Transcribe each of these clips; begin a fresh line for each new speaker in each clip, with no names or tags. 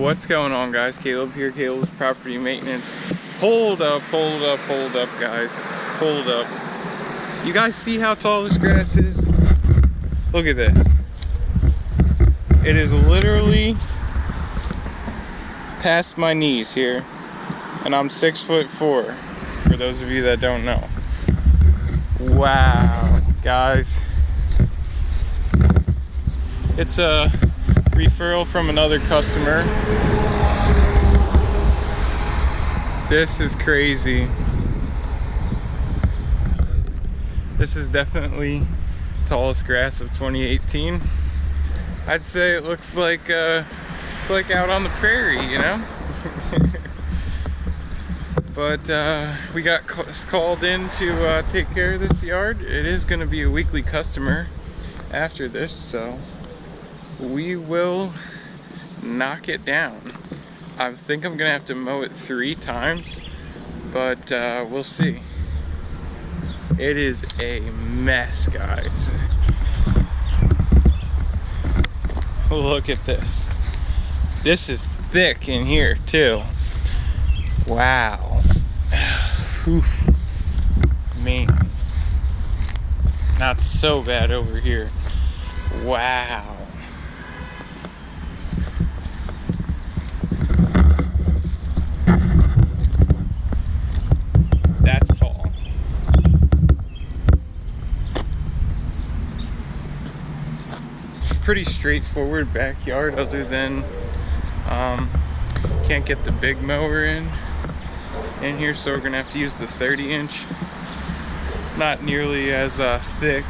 What's going on, guys? Caleb here, Caleb's Property Maintenance. Hold up, guys. Hold up. You guys see how tall this grass is? Look at this. It is literally past my knees here, and I'm 6'4", for those of you that don't know. Wow, guys. It's a referral from another customer. This is crazy. This is definitely tallest grass of 2018. I'd say it looks like it's like out on the prairie, you know. But we got called in to take care of this yard. It is going to be a weekly customer after this, so we will knock it down. I think I'm gonna have to mow it 3 times, but we'll see. It is a mess, guys. Look at this. This is thick in here too. Wow. Whew. Man. Not so bad over here. Wow. That's tall. Pretty straightforward backyard, other than can't get the big mower in here, so we're gonna have to use the 30-inch. Not nearly as thick,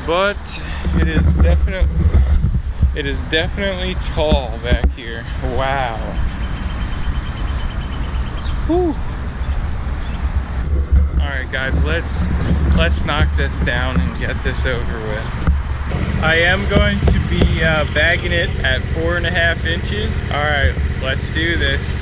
but it is definitely tall back here. Wow. Whew. Alright guys, let's knock this down and get this over with. I am going to be bagging it at 4.5 inches. Alright, let's do this.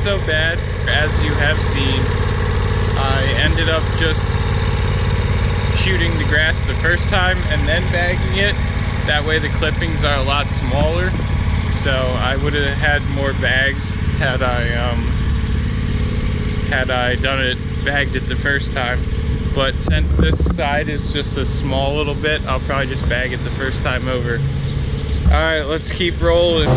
so bad. As you have seen, I ended up just shooting the grass the first time and then bagging it. That way the clippings are a lot smaller, so I would have had more bags had I done it, bagged it the first time. But since this side is just a small little bit, I'll probably just bag it the first time over. Alright, let's keep rolling.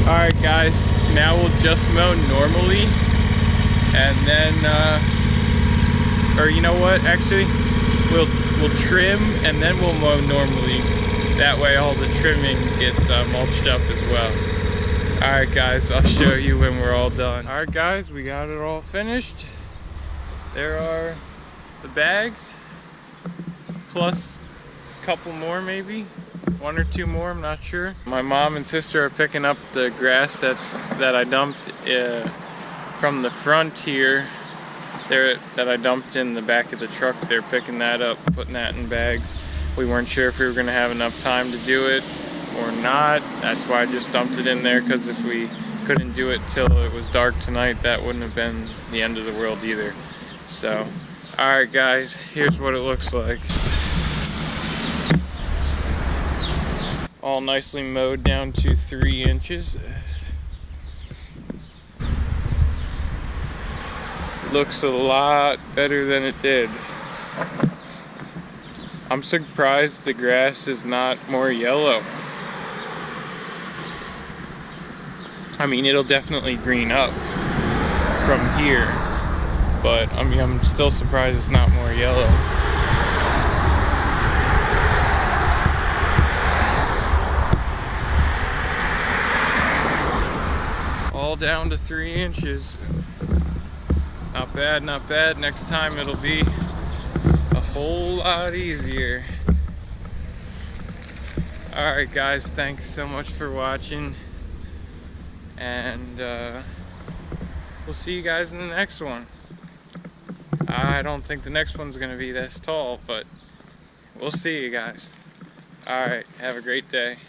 Alright guys, now we'll just mow normally, and then, or you know what, actually, we'll trim and then we'll mow normally. That way all the trimming gets mulched up as well. Alright guys, I'll show you when we're all done. Alright guys, we got it all finished. There are the bags, plus a couple more maybe. One or two more, I'm not sure. My mom and sister are picking up the grass that I dumped from the front here. That I dumped in the back of the truck. They're picking that up, putting that in bags. We weren't sure if we were gonna have enough time to do it or not. That's why I just dumped it in there, because if we couldn't do it till it was dark tonight, that wouldn't have been the end of the world either. So, alright guys, here's what it looks like. All nicely mowed down to 3 inches. Looks a lot better than it did. I'm surprised the grass is not more yellow. I mean, it'll definitely green up from here, but I mean, I'm still surprised it's not more yellow. All down to 3 inches. Not bad, not bad. Next time it'll be a whole lot easier. Alright guys, thanks so much for watching. And we'll see you guys in the next one. I don't think the next one's gonna be this tall, but we'll see you guys. Alright, have a great day.